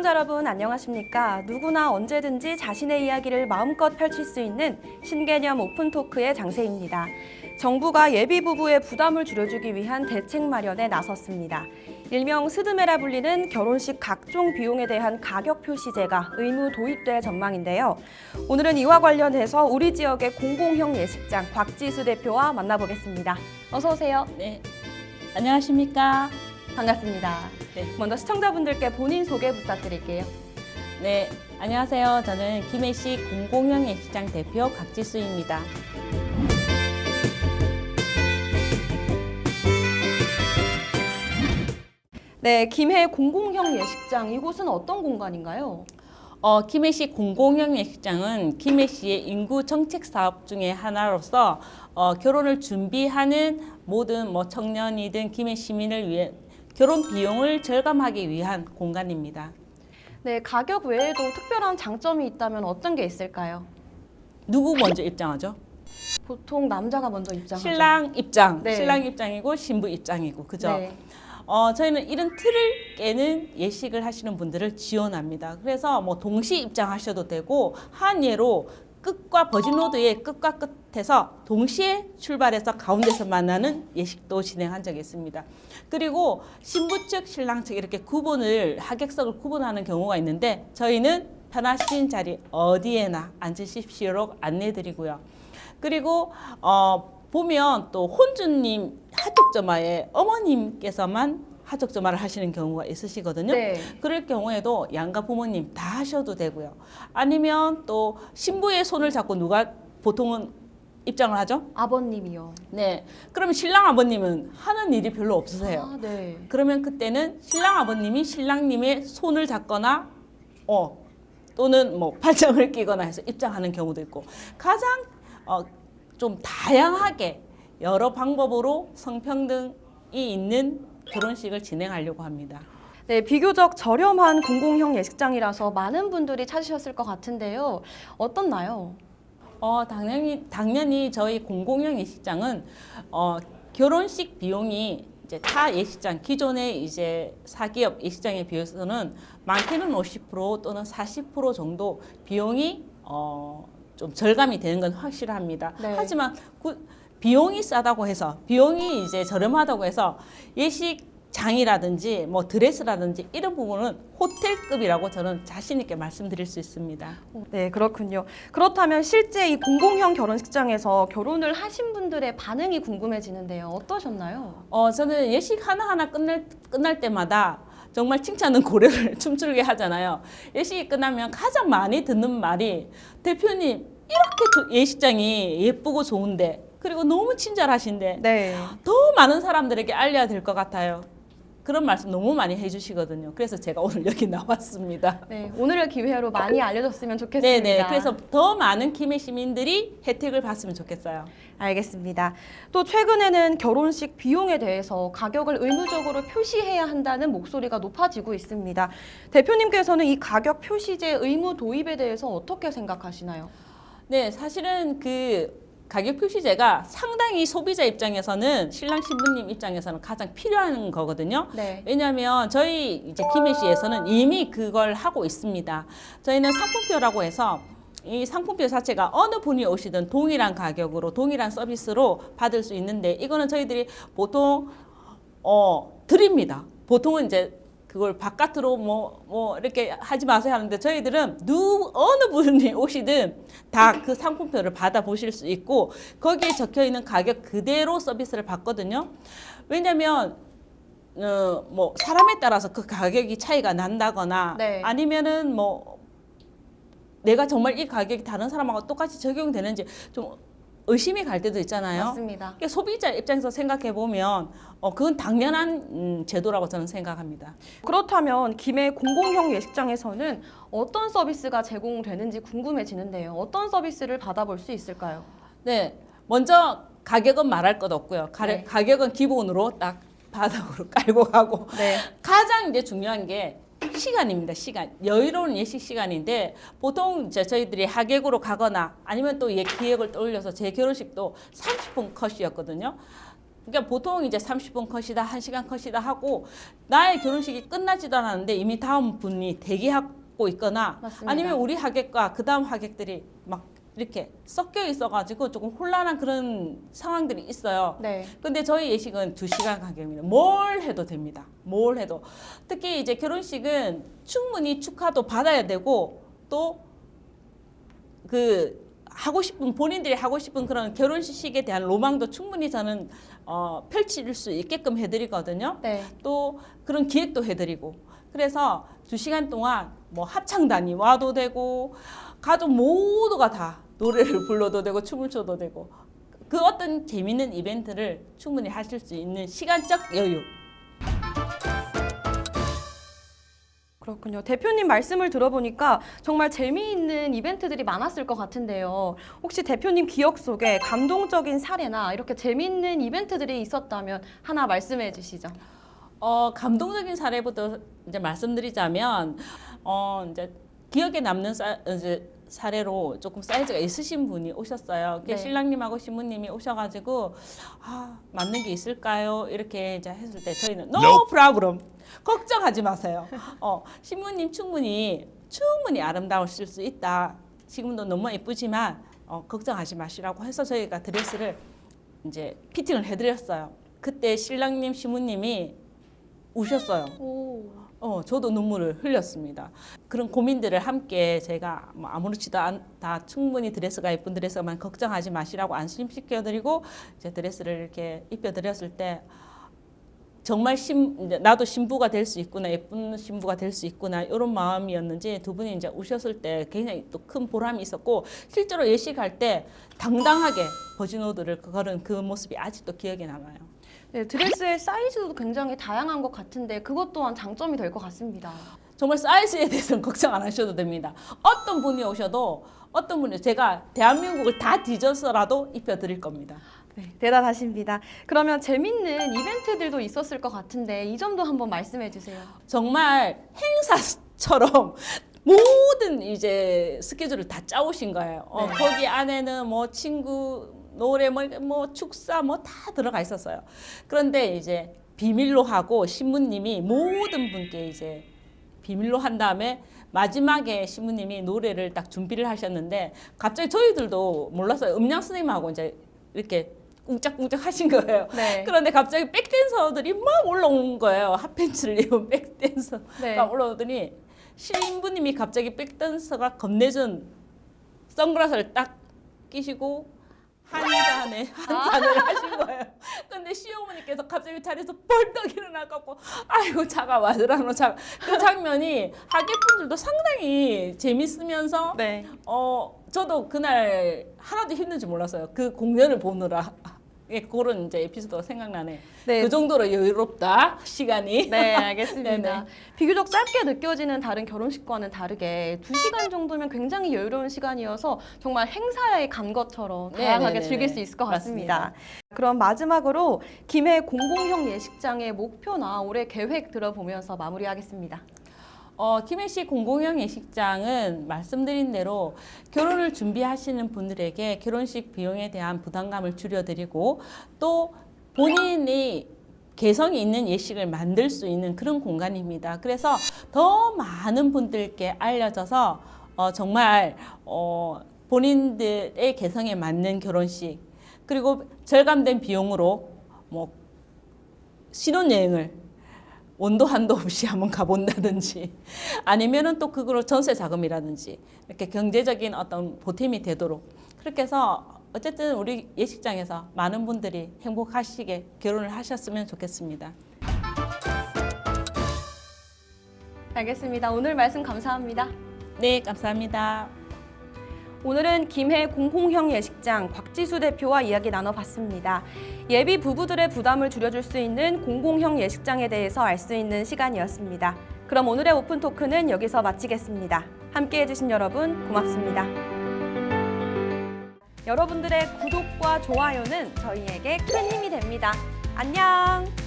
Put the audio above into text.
시청자 여러분 안녕하십니까? 누구나 언제든지 자신의 이야기를 마음껏 펼칠 수 있는 신개념 오픈토크의 장세입니다. 정부가 예비부부의 부담을 줄여주기 위한 대책 마련에 나섰습니다. 일명 스드메라 불리는 결혼식 각종 비용에 대한 가격 표시제가 의무 도입될 전망인데요. 오늘은 이와 관련해서 우리 지역의 공공형 예식장 곽지수 대표와 만나보겠습니다. 어서 오세요. 네, 안녕하십니까? 반갑습니다. 네. 먼저 시청자분들께 본인 소개 부탁드릴게요. 네, 안녕하세요. 저는 김해시 공공형 예식장 대표 곽지수입니다. 네, 김해 공공형 예식장, 이곳은 어떤 공간인가요? 김해시 공공형 예식장은 김해시의 인구 정책 사업 중에 하나로서 결혼을 준비하는 모든 청년이든 김해 시민을 위해 결혼 비용을 절감하기 위한 공간입니다. 네, 가격 외에도 특별한 장점이 있다면 어떤 게 있을까요? 누구 먼저 입장하죠? 보통 남자가 먼저 입장하죠. 신랑 입장, 네. 신랑 입장이고 신부 입장이고, 그죠? 네. 저희는 이런 틀을 깨는 예식을 하시는 분들을 지원합니다. 그래서 동시 입장하셔도 되고, 한 예로 끝과 버진로드의 끝과 끝에서 동시에 출발해서 가운데서 만나는 예식도 진행한 적이 있습니다. 그리고 신부 측, 신랑 측 이렇게 하객석을 구분하는 경우가 있는데, 저희는 편하신 자리 어디에나 앉으십시오로 안내드리고요. 그리고 보면 또 혼주님 하족점화에 어머님께서만 하족점화를 하시는 경우가 있으시거든요. 네. 그럴 경우에도 양가 부모님 다 하셔도 되고요. 아니면 또 신부의 손을 잡고 누가 보통은 입장을 하죠? 아버님이요. 네. 그러면 신랑 아버님은 하는 일이 별로 없으세요. 아, 네. 그러면 그때는 신랑 아버님이 신랑님의 손을 잡거나 또는 팔짱을 끼거나 해서 입장하는 경우도 있고, 가장 좀 다양하게 여러 방법으로 성평등이 있는 결혼식을 진행하려고 합니다. 네, 비교적 저렴한 공공형 예식장이라서 많은 분들이 찾으셨을 것 같은데요. 어떻나요? 당연히 저희 공공형 예식장은 결혼식 비용이 이제 타 예식장, 기존의 이제 사기업 예식장에 비해서는 많게는 50% 또는 40% 정도 비용이 좀 절감이 되는 건 확실합니다. 네. 하지만 비용이 싸다고 해서, 비용이 이제 저렴하다고 해서 예식장이라든지 드레스라든지 이런 부분은 호텔급이라고 저는 자신 있게 말씀드릴 수 있습니다. 네, 그렇군요. 그렇다면 실제 이 공공형 결혼식장에서 결혼을 하신 분들의 반응이 궁금해지는데요. 어떠셨나요? 저는 예식 하나하나 끝날 때마다 정말 칭찬은 고래를 춤추게 하잖아요. 예식이 끝나면 가장 많이 듣는 말이, 대표님 이렇게 예식장이 예쁘고 좋은데, 그리고 너무 친절하신데 네. 더 많은 사람들에게 알려야 될 것 같아요. 그런 말씀 너무 많이 해주시거든요. 그래서 제가 오늘 여기 나왔습니다. 네, 오늘의 기회로 많이 알려줬으면 좋겠습니다. 네네. 그래서 더 많은 김해 시민들이 혜택을 봤으면 좋겠어요. 알겠습니다. 또 최근에는 결혼식 비용에 대해서 가격을 의무적으로 표시해야 한다는 목소리가 높아지고 있습니다. 대표님께서는 이 가격 표시제 의무 도입에 대해서 어떻게 생각하시나요? 네, 사실은 가격 표시제가 상당히 소비자 입장에서는, 신랑 신부님 입장에서는 가장 필요한 거거든요. 네. 왜냐하면 저희 이제 김해시에서는 이미 그걸 하고 있습니다. 저희는 상품표라고 해서 이 상품표 자체가 어느 분이 오시든 동일한 가격으로, 동일한 서비스로 받을 수 있는데, 이거는 저희들이 보통 드립니다. 보통은 이제 그걸 바깥으로 이렇게 하지 마세요 하는데, 저희들은 어느 분이 오시든 다 그 상품표를 받아 보실 수 있고, 거기에 적혀 있는 가격 그대로 서비스를 받거든요. 왜냐면 사람에 따라서 그 가격이 차이가 난다거나, 네. 아니면은 내가 정말 이 가격이 다른 사람하고 똑같이 적용되는지 좀 의심이 갈 때도 있잖아요. 맞습니다. 그러니까 소비자 입장에서 생각해 보면 그건 당연한 제도라고 저는 생각합니다. 그렇다면 김해 공공형 예식장에서는 어떤 서비스가 제공되는지 궁금해지는데요. 어떤 서비스를 받아볼 수 있을까요? 네, 먼저 가격은 말할 것 없고요. 네. 가격은 기본으로 딱 바닥으로 깔고 가고, 네. 가장 이제 중요한 게 시간입니다. 시간. 여유로운 예식 시간인데, 보통 이제 저희들이 하객으로 가거나 아니면 또 기획을 떠올려서 제 결혼식도 30분 컷이었거든요. 그러니까 보통 이제 30분 컷이다, 1시간 컷이다 하고 나의 결혼식이 끝나지도 않았는데 이미 다음 분이 대기하고 있거나 맞습니다. 아니면 우리 하객과 그 다음 하객들이 막 이렇게 섞여 있어가지고 조금 혼란한 그런 상황들이 있어요. 네. 근데 저희 예식은 2시간 간격입니다. 뭘 해도 됩니다. 뭘 해도. 특히 이제 결혼식은 충분히 축하도 받아야 되고 또 본인들이 하고 싶은 그런 결혼식에 대한 로망도 충분히 저는 펼칠 수 있게끔 해드리거든요. 네. 또 그런 기획도 해드리고 그래서 2시간 동안 뭐 합창단이 와도 되고 가족 모두가 다 노래를 불러도 되고 춤을 춰도 되고 그 어떤 재밌는 이벤트를 충분히 하실 수 있는 시간적 여유. 그렇군요. 대표님 말씀을 들어보니까 정말 재미있는 이벤트들이 많았을 것 같은데요. 혹시 대표님 기억 속에 감동적인 사례나 이렇게 재미있는 이벤트들이 있었다면 하나 말씀해 주시죠. 감동적인 사례부터 이제 말씀드리자면 이제 기억에 남는 사례로 조금 사이즈가 있으신 분이 오셨어요. 네. 신랑님하고 신부님이 오셔가지고 맞는 게 있을까요? 이렇게 이제 했을 때 저희는 No problem. 걱정하지 마세요. 신부님 충분히 아름다우실 수 있다. 지금도 너무 예쁘지만 걱정하지 마시라고 해서 저희가 드레스를 이제 피팅을 해드렸어요. 그때 신랑님, 신부님이 우셨어요. 저도 눈물을 흘렸습니다. 그런 고민들을 함께 제가 뭐 아무렇지도 않다 충분히 드레스가 예쁜 드레스만 걱정하지 마시라고 안심시켜드리고 이제 드레스를 이렇게 입혀드렸을 때 정말 이제 나도 신부가 될 수 있구나, 예쁜 신부가 될 수 있구나 이런 마음이었는지 두 분이 이제 우셨을 때 굉장히 또 큰 보람이 있었고 실제로 예식할 때 당당하게 버진호드를 걸은 그 모습이 아직도 기억에 남아요. 네, 드레스의 사이즈도 굉장히 다양한 것 같은데 그것 또한 장점이 될 것 같습니다. 정말 사이즈에 대해서는 걱정 안 하셔도 됩니다. 어떤 분이 오셔도 제가 대한민국을 다 뒤져서라도 입혀드릴 겁니다. 네, 대단하십니다. 그러면 재밌는 이벤트들도 있었을 것 같은데 이 점도 한번 말씀해 주세요. 정말 행사처럼 모든 이제 스케줄을 다 짜오신 거예요. 네. 거기 안에는 뭐 친구 노래 뭐 축사 뭐 다 들어가 있었어요. 그런데 이제 비밀로 하고 신부님이 모든 분께 이제 비밀로 한 다음에 마지막에 신부님이 노래를 딱 준비를 하셨는데 갑자기 저희들도 몰랐어요. 음량 선생님하고 이제 이렇게 꿍짝꿍짝 하신 거예요. 네. 그런데 갑자기 백댄서들이 막 올라오는 거예요. 핫팬츠를 입은 백댄서가 네. 올라오더니 신부님이 갑자기 백댄서가 건네준 선글라스를 딱 끼시고 한 잔을 하신 거예요. 근데 시어머니께서 갑자기 자리에서 벌떡 일어나갖고 아이고 차가 와드라노 차. 그 장면이 하객분들도 상당히 재밌으면서 네. 저도 그날 하나도 힘든지 몰랐어요. 그 공연을 보느라. 그런 이제 에피소드가 생각나네. 네. 그 정도로 여유롭다 시간이. 네, 알겠습니다. 네네. 비교적 짧게 느껴지는 다른 결혼식과는 다르게 2시간 정도면 굉장히 여유로운 시간이어서 정말 행사에 간 것처럼 다양하게 네네네네. 즐길 수 있을 것 같습니다. 맞습니다. 그럼 마지막으로 김해 공공형 예식장의 목표나 올해 계획 들어보면서 마무리하겠습니다. 김해시 공공형 예식장은 말씀드린 대로 결혼을 준비하시는 분들에게 결혼식 비용에 대한 부담감을 줄여드리고 또 본인이 개성이 있는 예식을 만들 수 있는 그런 공간입니다. 그래서 더 많은 분들께 알려져서 정말 본인들의 개성에 맞는 결혼식 그리고 절감된 비용으로 뭐 신혼여행을 원도 한도 없이 한번 가본다든지 아니면은 또 그거로 전세 자금이라든지 이렇게 경제적인 어떤 보탬이 되도록 그렇게 해서 어쨌든 우리 예식장에서 많은 분들이 행복하시게 결혼을 하셨으면 좋겠습니다. 알겠습니다. 오늘 말씀 감사합니다. 네, 감사합니다. 오늘은 김해 공공형 예식장 곽지수 대표와 이야기 나눠봤습니다. 예비 부부들의 부담을 줄여줄 수 있는 공공형 예식장에 대해서 알 수 있는 시간이었습니다. 그럼 오늘의 오픈 토크는 여기서 마치겠습니다. 함께해 주신 여러분 고맙습니다. 여러분들의 구독과 좋아요는 저희에게 큰 힘이 됩니다. 안녕!